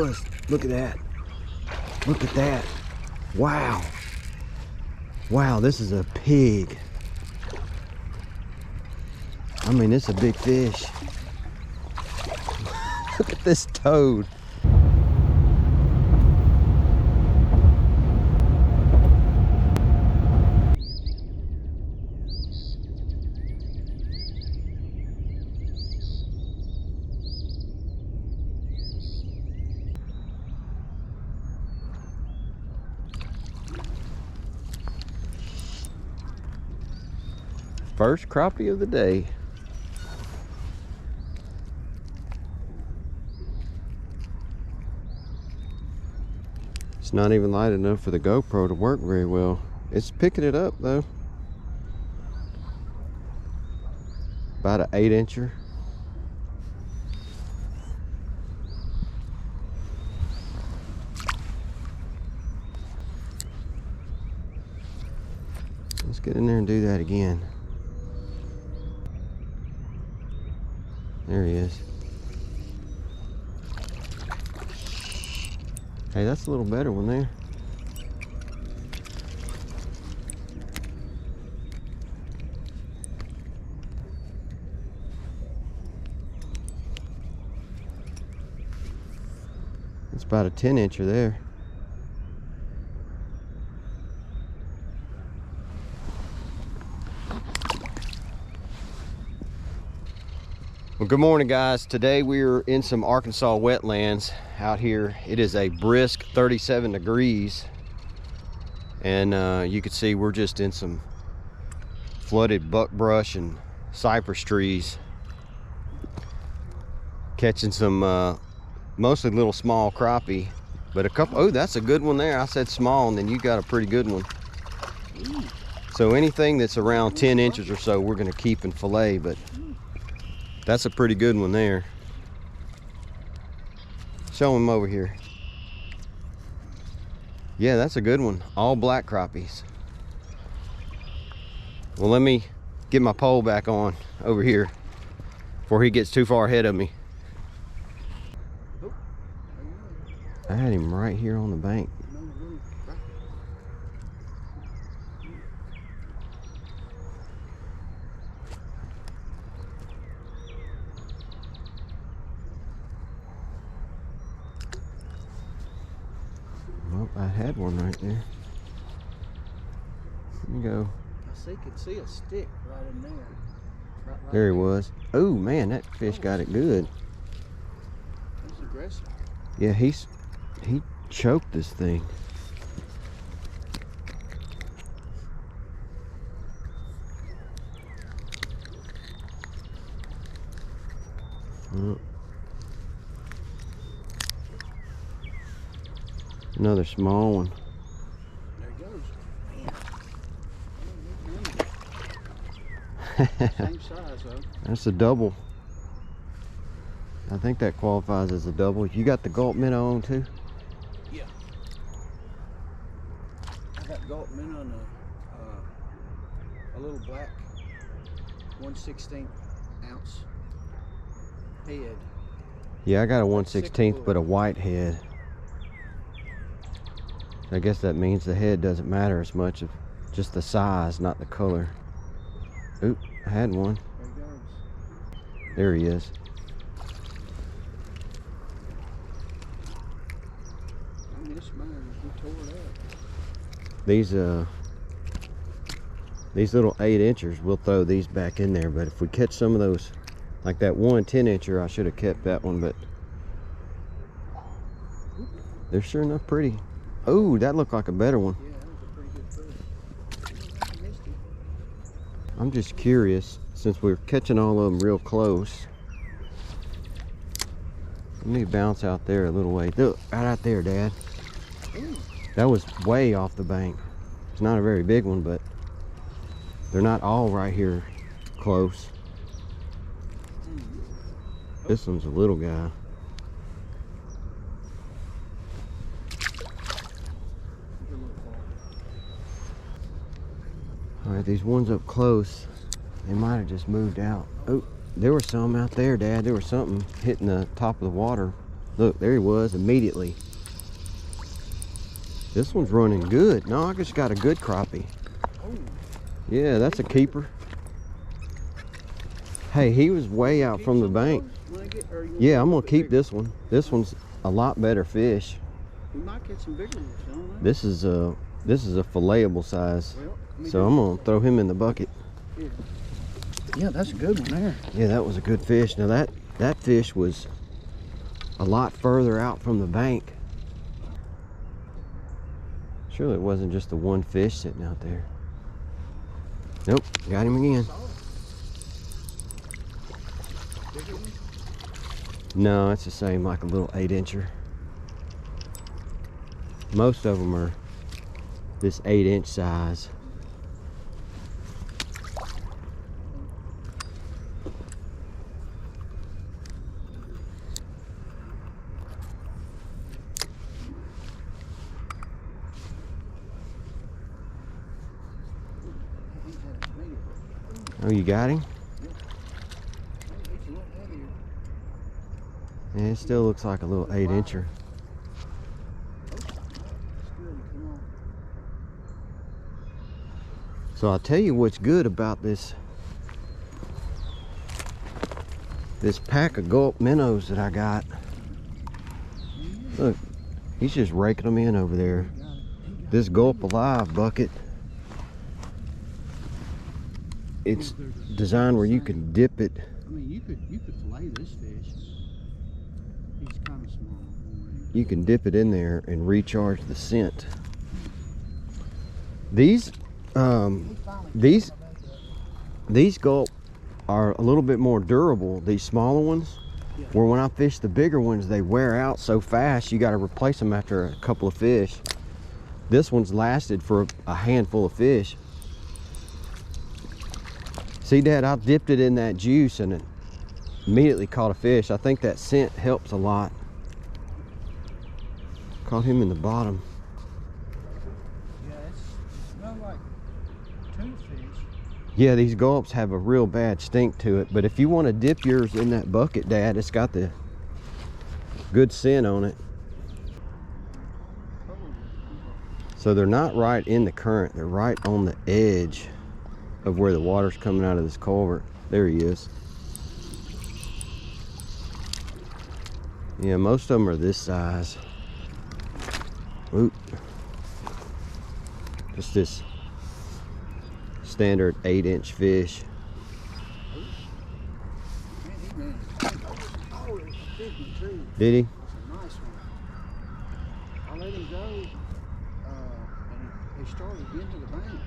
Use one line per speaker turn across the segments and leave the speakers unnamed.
was. Look at that. Look at that. Wow. Wow, this is a pig. I mean, it's a big fish. Look at this toad. First crappie of the day. It's not even light enough for the GoPro to work very well. It's picking it up though. About an 8-incher. Let's get in there and do that again. There he is. Hey, that's a little better one there. It's about a 10-incher there. Well, good morning, guys. Today we're in some Arkansas wetlands out here. It is a brisk 37 degrees, and you can see we're just in some flooded buckbrush and cypress trees, catching some mostly little small crappie, but a couple. Oh, that's a good one there. I said small, and then you got a pretty good one. So anything that's around 10 inches or so we're going to keep and fillet, but that's a pretty good one there. Show him over here. Yeah, that's a good one. All black crappies. Well, let me get my pole back on over here before he gets too far ahead of me. I had him right here on the bank. Well, I had one right there. Let me go.
I could see a stick right in there. Right
there he was. Oh man, that fish got it good.
He's aggressive.
Yeah, he choked this thing. Oh. Another small one.
There he goes. Same size though.
That's a double. I think that qualifies as a double. You got the Gulp Minnow on too?
Yeah. I got Gulp Minnow and a little black 1/16 ounce head.
Yeah, I got a 1/16, but a white head. I guess that means the head doesn't matter as much, of just the size, not the color. Oop, I had one.
There he goes.
There he is.
I miss mine. He tore it up.
These little 8-inchers, we'll throw these back in there, but if we catch some of those, like that one 10-incher, I should have kept that one, but they're sure enough pretty. Oh, that looked like a better one.
Yeah, that was a pretty good fish. I missed it.
I'm just curious, since we're catching all of them real close. Let me bounce out there a little way. Look, right out there, Dad.
Ooh.
That was way off the bank. It's not a very big one, but they're not all right here close. This one's a little guy. All right, these ones up close, they might have just moved out. Oh, there was some out there, Dad. There was something hitting the top of the water. Look, there he was immediately. This one's running good. No, I just got a good crappie. Yeah, that's a keeper. Hey, he was way out from the bank. Yeah, I'm gonna keep this one. This one's a lot better fish.
We might get some bigger ones, don't we?
This is a filletable size. So I'm gonna throw him in the bucket.
Yeah, that's a good one there.
Yeah, that was a good fish. Now that fish was a lot further out from the bank. Surely it wasn't just the one fish sitting out there. Nope, got him again. No, it's the same, like a little 8-incher. Most of them are this 8-inch size. Oh, you got him? Yeah, it still looks like a little 8-incher. So I'll tell you what's good about this pack of Gulp Minnows that I got. Look, he's just raking them in over there. This Gulp Alive bucket, it's designed where you can dip it.
I mean, you could fillet this fish. He's kind of small.
You can dip it in there and recharge the scent. These Gulp are a little bit more durable. These smaller ones, where when I fish the bigger ones, they wear out so fast. You got to replace them after a couple of fish. This one's lasted for a handful of fish. See, Dad, I dipped it in that juice and it immediately caught a fish. I think that scent helps a lot. Caught him in the bottom.
Yeah, it smells like toothfish.
Yeah, these Gulps have a real bad stink to it, but if you want to dip yours in that bucket, Dad, it's got the good scent on it. So they're not right in the current, they're right on the edge of where the water's coming out of this culvert. There he is. Yeah, most of them are this size. Oop. Just this standard 8-inch fish. Did he?
That's a nice one. I let him go, and he started into the bank.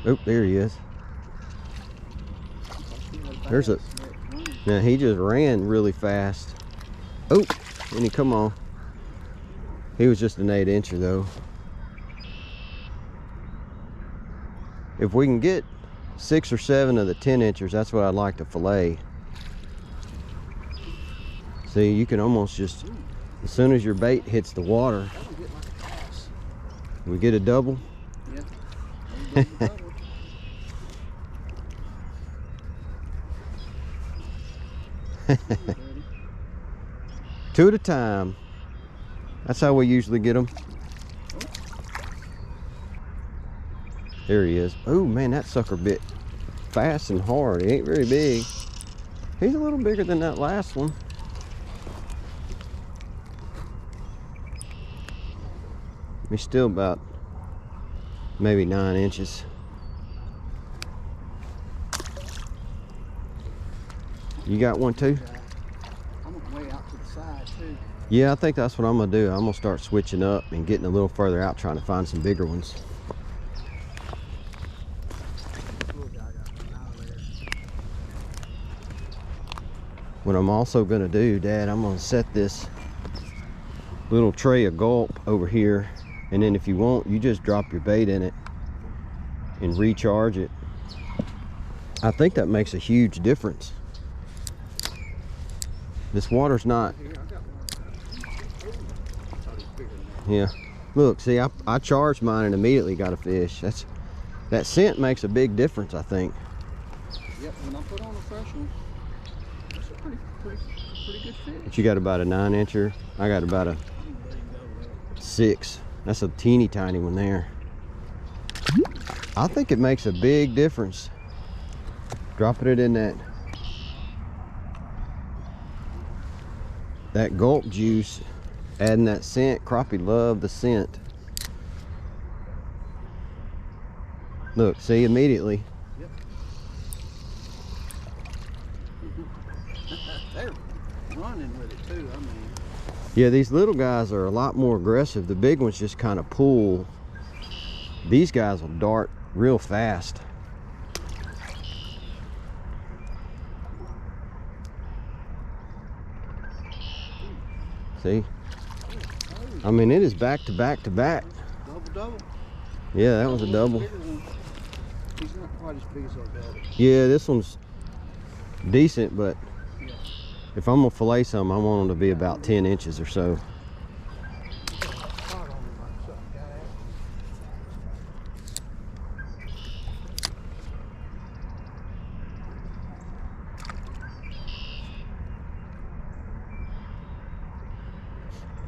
Oh, there he is. There's a. Now he just ran really fast. Oh, and he come on. He was just an 8-incher though. If we can get 6 or 7 of the 10-inchers, that's what I'd like to fillet. See, you can almost just, as soon as your bait hits the water, we get a double.
Yeah.
Two at a time. That's how we usually get them. There he is. Oh man, that sucker bit fast and hard. He ain't very big. He's a little bigger than that last one. He's still about maybe 9 inches. You got one too?
I'm way out to the side too.
Yeah, I think that's what I'm gonna do. I'm gonna start switching up and getting a little further out, trying to find some bigger ones. What I'm also gonna do, Dad, I'm gonna set this little tray of Gulp over here, and then if you want, you just drop your bait in it and recharge it. I think that makes a huge difference. This water's not. Yeah, look, see, I charged mine and immediately got a fish. That scent makes a big difference, I think.
Yep, when I put on a fresh one, it's a pretty pretty good fish.
But you got about a 9-incher. I got about a 6. That's a teeny tiny one there. I think it makes a big difference. Dropping it in that gulp juice, adding that scent. Crappie love the scent. Look, see, immediately.
Yep. They're running with it too, I mean.
Yeah, these little guys are a lot more aggressive. The big ones just kind of pull. These guys will dart real fast. See? I mean, it is back to back to back.
Double.
Yeah, that was a double.
He's not quite as big as our dad.
Yeah, this one's decent, but
Yeah.
if I'm gonna fillet some, I want them to be about 10 inches or so.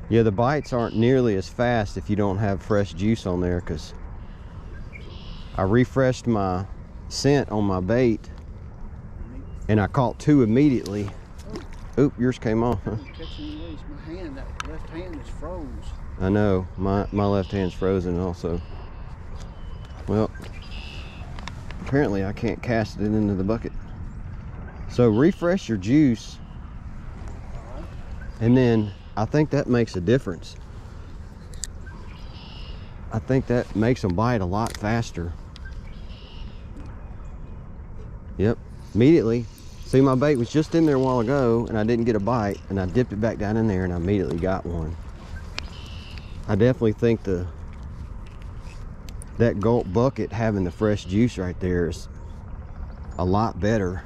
Yeah, the bites aren't nearly as fast if you don't have fresh juice on there, because I refreshed my scent on my bait and I caught 2 immediately. Oop, yours came off, huh?
My hand, that left hand is froze.
I know, my left hand's frozen also. Well, apparently I can't cast it into the bucket. So refresh your juice, and then I think that makes a difference. I think that makes them bite a lot faster. Yep, immediately. See, my bait was just in there a while ago and I didn't get a bite, and I dipped it back down in there and I immediately got one. I definitely think that gulp bucket having the fresh juice right there is a lot better.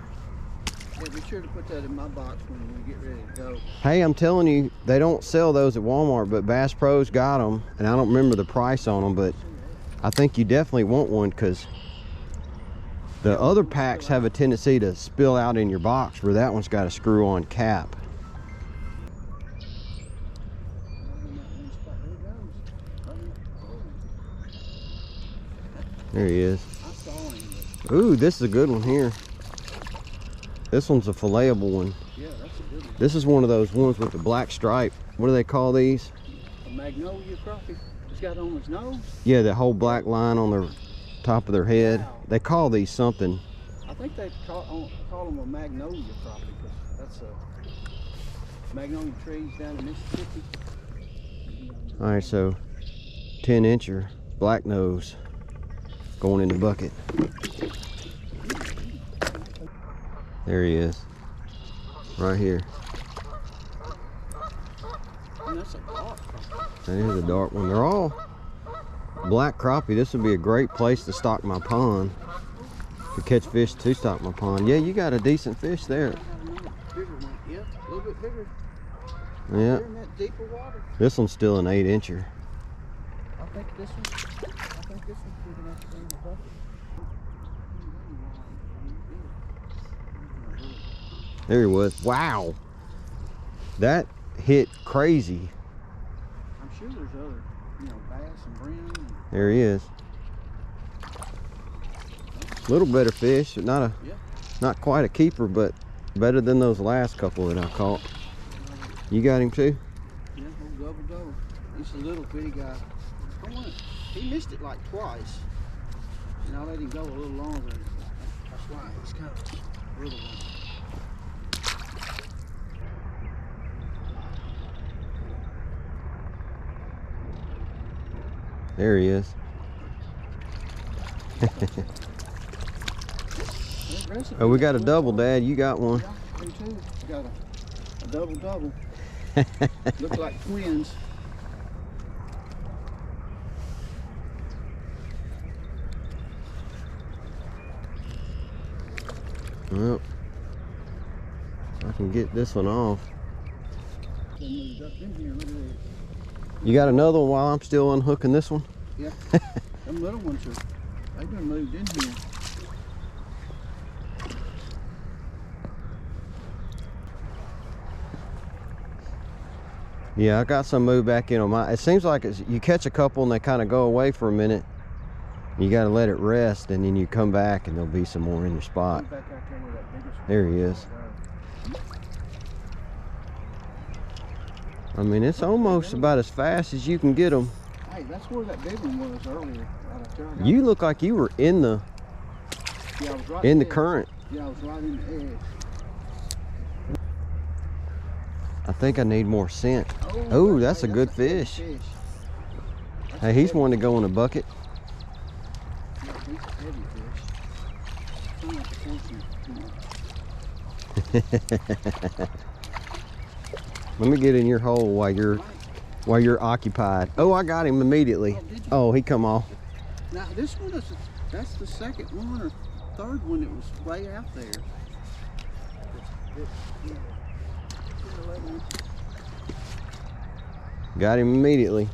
Yeah, be sure to put that in my box when we get ready to go.
Hey, I'm telling you, they don't sell those at Walmart, but Bass Pro's got them, and I don't remember the price on them, but I think you definitely want one, because the other packs have a tendency to spill out in your box, where that one's got a screw-on cap. There he is. Ooh, this is a good one here. This one's a filletable one.
Yeah, that's a good one.
This is one of those ones with the black stripe. What do they call these?
A magnolia crappie. It's got on his nose.
Yeah, the whole black line on the top of their head.
Wow.
They call these something.
I think they call them a magnolia crappie, because that's a magnolia trees down in Mississippi.
All right, so 10-incher black nose going in the bucket. There he is, right here.
And that's a dark crappie.
That is a dark one. They're all black crappie. This would be a great place to stock my pond, to catch fish to stock my pond. Yeah, you got a decent fish there.
Bigger one. Yeah, a little bit bigger.
Yeah.
They're in that deeper water.
This one's still an 8-incher.
I think this one's big enough to go in the bucket.
There he was. Wow, that hit crazy.
I'm sure there's other, bass and brim.
There he is. Little better fish, not not quite a keeper, but better than those last couple that I caught. You got him too?
Yeah, old double. He's a little bitty guy. He missed it like twice, and I let him go a little longer. That's why he's kind of a little one.
There he is. Oh, we got a double, Dad. You got one.
Yeah, me too. We got a double. Look like twins.
Well, I can get this one off. You got another one while I'm still unhooking this one?
Yeah. Them little ones they've been moved in here.
Yeah, I got some moved back in on my. It seems like you catch a couple and they kind of go away for a minute. You got to let it rest, and then you come back and there'll be some more in your spot. There he is. I mean, it's almost about as fast as you can get them.
Hey, that's where that big one was earlier. Right there.
You look like you were in the
Yeah, I was right
in the
edge.
current.
Yeah, I was right in the edge.
I think I need more scent.
Oh,
that's a good
heavy
fish.
That's
Hey, he's one to go in a bucket.
Yeah, he's a heavy fish. Trying not to force him too much.
Let me get in your hole while you're occupied. Oh, I got him immediately. Oh, he come off.
Now this one is that's the second one or third one that was way out there.
Got him immediately.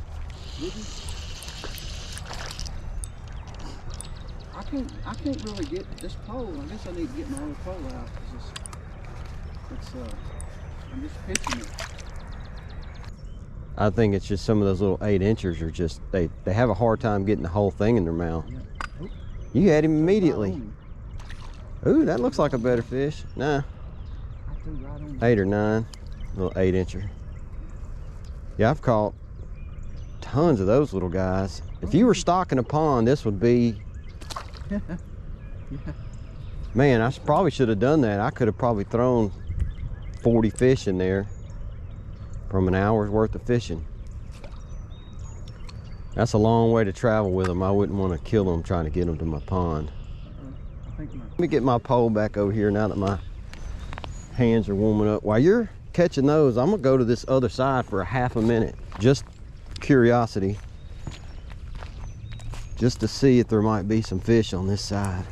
I can't really get this pole. I guess I need to get my other pole out because I'm just pitching it.
I think it's just some of those little 8-inchers are just they have a hard time getting the whole thing in their mouth.
Yeah. Oh,
You had him immediately.
right on him.
Ooh, that looks like a better fish. Nah,
I threw right on him.
8 or 9, little 8-incher. Yeah, I've caught tons of those little guys. If you were stocking a pond, this would be.
Yeah.
Man, I probably should have done that. I could have probably thrown 40 fish in there from an hour's worth of fishing. That's a long way to travel with them. I wouldn't want to kill them trying to get them to my pond. Let me get my pole back over here now that my hands are warming up. While you're catching those, I'm gonna go to this other side for a half a minute. Just curiosity. Just to see if there might be some fish on this side.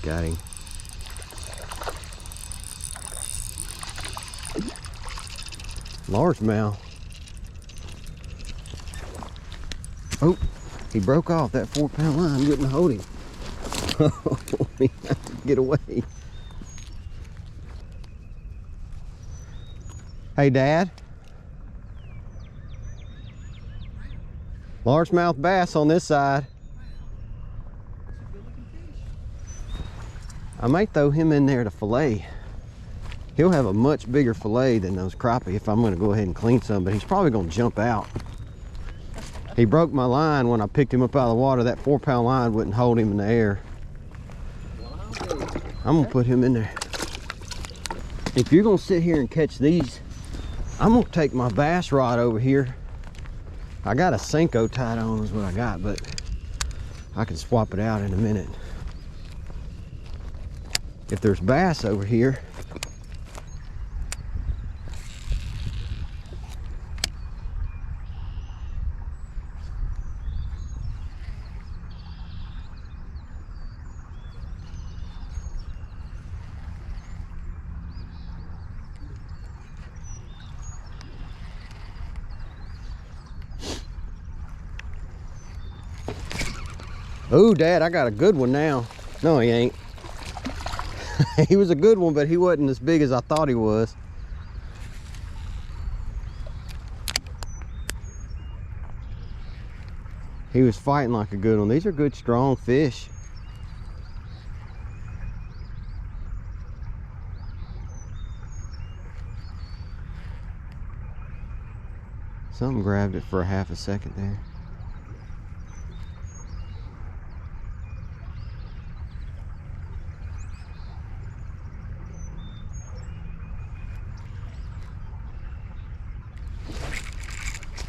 Got him. Largemouth. Oh, he broke off. That 4-pound line wouldn't hold him. Oh, he had to get away. Hey, Dad. Largemouth bass on this side. I might throw him in there to fillet. He'll have a much bigger fillet than those crappie if I'm gonna go ahead and clean some, but he's probably gonna jump out. He broke my line when I picked him up out of the water. That 4-pound line wouldn't hold him in the air. I'm gonna put him in there. If you're gonna sit here and catch these, I'm gonna take my bass rod over here. I got a Senko tied on is what I got, but I can swap it out in a minute. If there's bass over here, oh, Dad, I got a good one now. No, he ain't. He was a good one, but he wasn't as big as I thought he was. He was fighting like a good one. These are good, strong fish. Something grabbed it for a half a second there.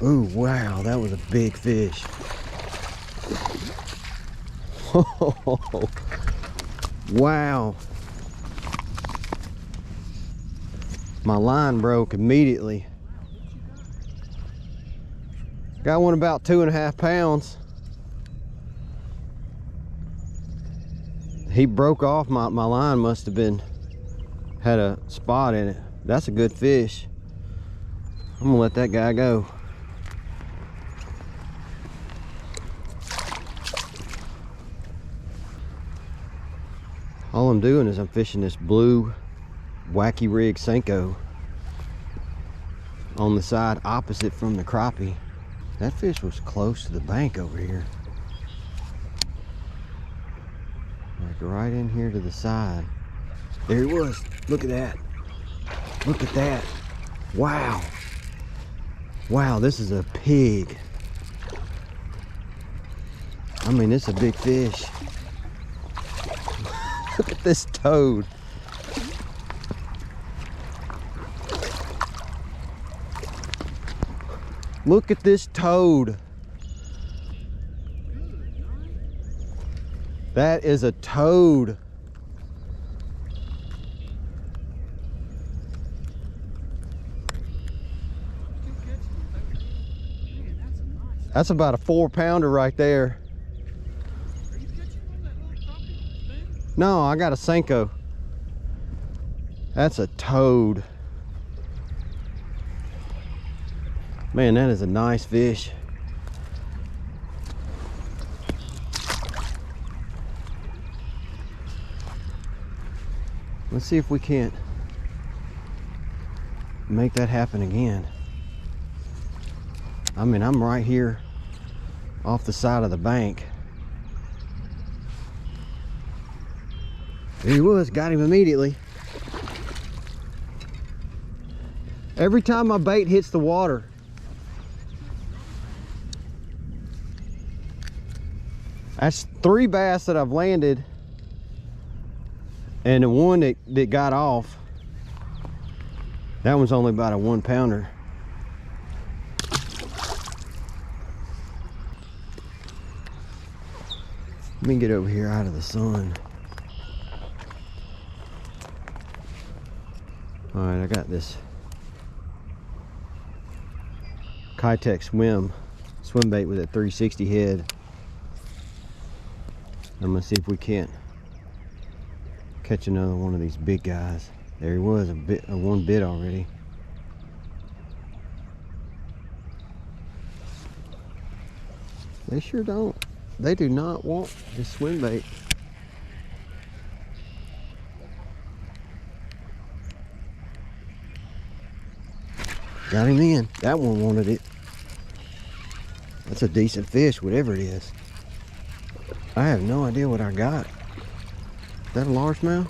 Ooh, wow, that was a big fish. Oh, wow. My line broke immediately. Got one about 2.5 pounds. He broke off. My line must have been had a spot in it. That's a good fish. I'm gonna let that guy go. All I'm doing is I'm fishing this blue wacky rig Senko on the side opposite from the crappie. That fish was close to the bank over here. Like right in here to the side. There he was. Look at that. Look at that. Wow. Wow, this is a pig. I mean, it's a big fish. Look at this toad. Look at this toad. That is a toad. That's about a 4-pounder right there.
Are you catching on that little crappie thing?
No, I got a Senko. That's a toad. Man, that is a nice fish. Let's see if we can't make that happen again. I mean, I'm right here off the side of the bank. There he was, got him immediately. Every time my bait hits the water, that's 3 bass that I've landed, and the one that got off, that one's only about a 1-pounder. Let me get over here out of the sun. All right, I got this Kitech swim bait with a 360 head. I'm gonna see if we can't catch another one of these big guys. There he was, one bit already. They sure don't. They do not want this swim bait. Got him in. That one wanted it. That's a decent fish, whatever it is. I have no idea what I got. Is that a largemouth?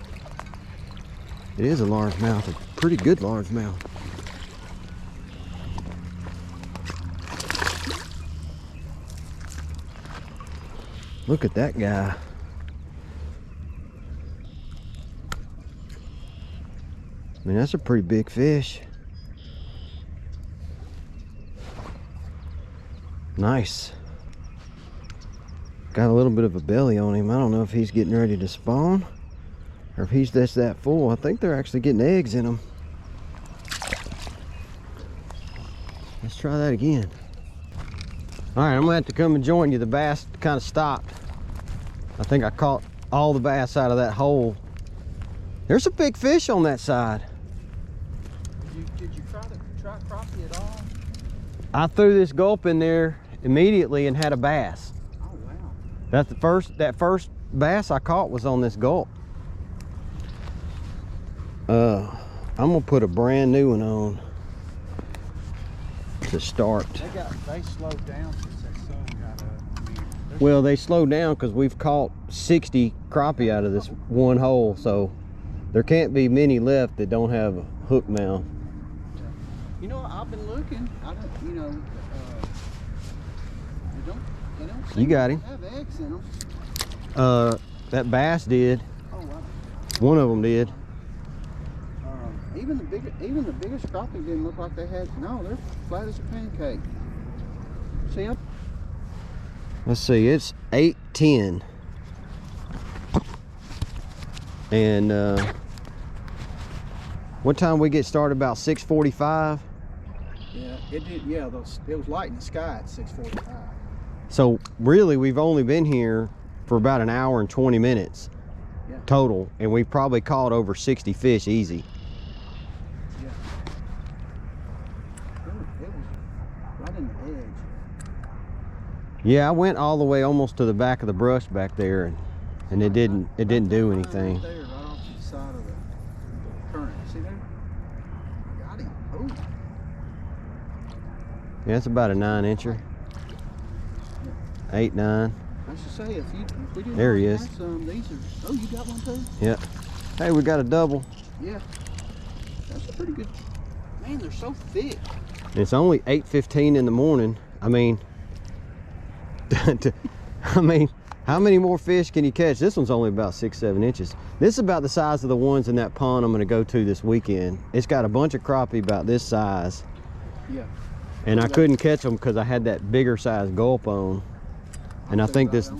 It is a largemouth, a pretty good largemouth. Look at that guy. I mean, that's a pretty big fish. Nice. Got a little bit of a belly on him. I don't know if he's getting ready to spawn or if he's just that full. I think they're actually getting eggs in him. Let's try that again. All right, I'm gonna have to come and join you. The bass kind of stopped. I think I caught all the bass out of that hole. There's a big fish on that side.
Did you try crappie at all?
I threw this gulp in there immediately and had a bass.
Oh wow.
That's that first bass I caught was on this gulp. I'm gonna put a brand new one on to start.
They slowed down since that sun got up. I mean,
Well, they slowed down because we've caught 60 crappie out of this one hole, so there can't be many left that don't have a hook mouth.
you know, I've been looking. I don't, you know, they don't seem
You got
to
him.
have eggs in them.
That bass did.
Oh wow.
One of them did.
Even the biggest crappie didn't look like they had. No, they're flat as a pancake. See up?
Let's see, it's 8:10. And what time we get started? About 6:45.
Yeah, it did. Yeah, it was light in the sky at 6:45.
So really, we've only been here for about an hour and 20 minutes.
Yeah.
total, and we probably caught over 60 fish easy.
Yeah. It was right in the edge.
Yeah, I went all the way almost to the back of the brush back there, and it didn't do anything.
Right there, right off the side of the current. See there? Got him. Oh.
Yeah, it's about a 9-incher. 8, 9.
I should say, if we didn't
There he
have
is.
some, these are. Oh, you got one too?
Yeah. Hey, we got a double.
Yeah. That's a pretty good. Man, they're so thick.
It's only 8:15 in the morning. I mean, I mean, how many more fish can you catch? This one's only about 6, 7 inches. This is about the size of the ones in that pond I'm going to go to this weekend. It's got a bunch of crappie about this size.
Yeah.
And I couldn't catch them because I had that bigger size gulp on. And I think this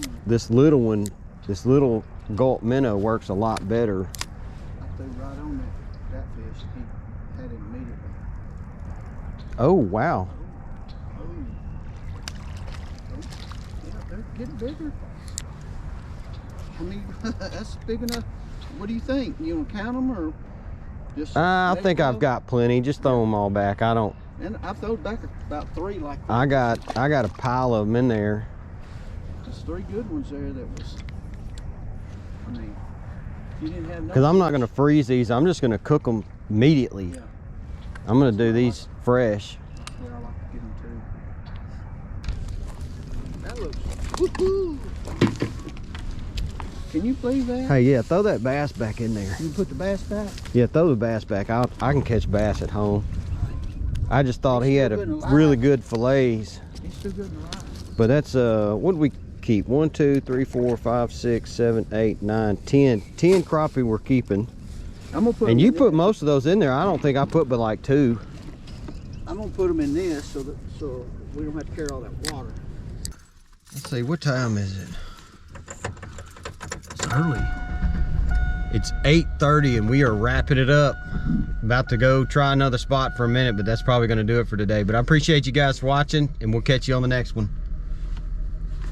little one, this little Gulp Minnow works a lot better.
I threw right on that fish. He had it immediately.
Oh, wow.
Yeah, they're getting bigger. I mean, that's big enough. What do you think? You want to count them or just?
I think I've got plenty. Just throw them all back. I don't.
And I throwed back about 3 like that.
I got a pile of them in there.
There's 3 good ones there that was. I mean, if you didn't have no.
Because I'm not going to freeze these. I'm just going to cook them immediately.
Yeah.
I'm going to do these fresh.
That's where I like to get them too. That looks. Woohoo! Can you believe that?
Hey, yeah, throw that bass back in there.
You put the bass back?
Yeah, throw the bass back. I can catch bass at home. I just thought he had a really good fillets.
He's too good to lie.
But that's what did we keep? 1, 2, 3, 4, 5, 6, 7, 8, 9, 10. 10 crappie we're keeping.
I'm gonna put.
And you put most of those in there. I don't think I put but like 2.
I'm gonna put them in this so we don't have to carry all that water.
Let's see, what time is it? It's early. It's 8:30 and we are wrapping it up. About to go try another spot for a minute, but that's probably going to do it for today. But I appreciate you guys for watching, and we'll catch you on the next one.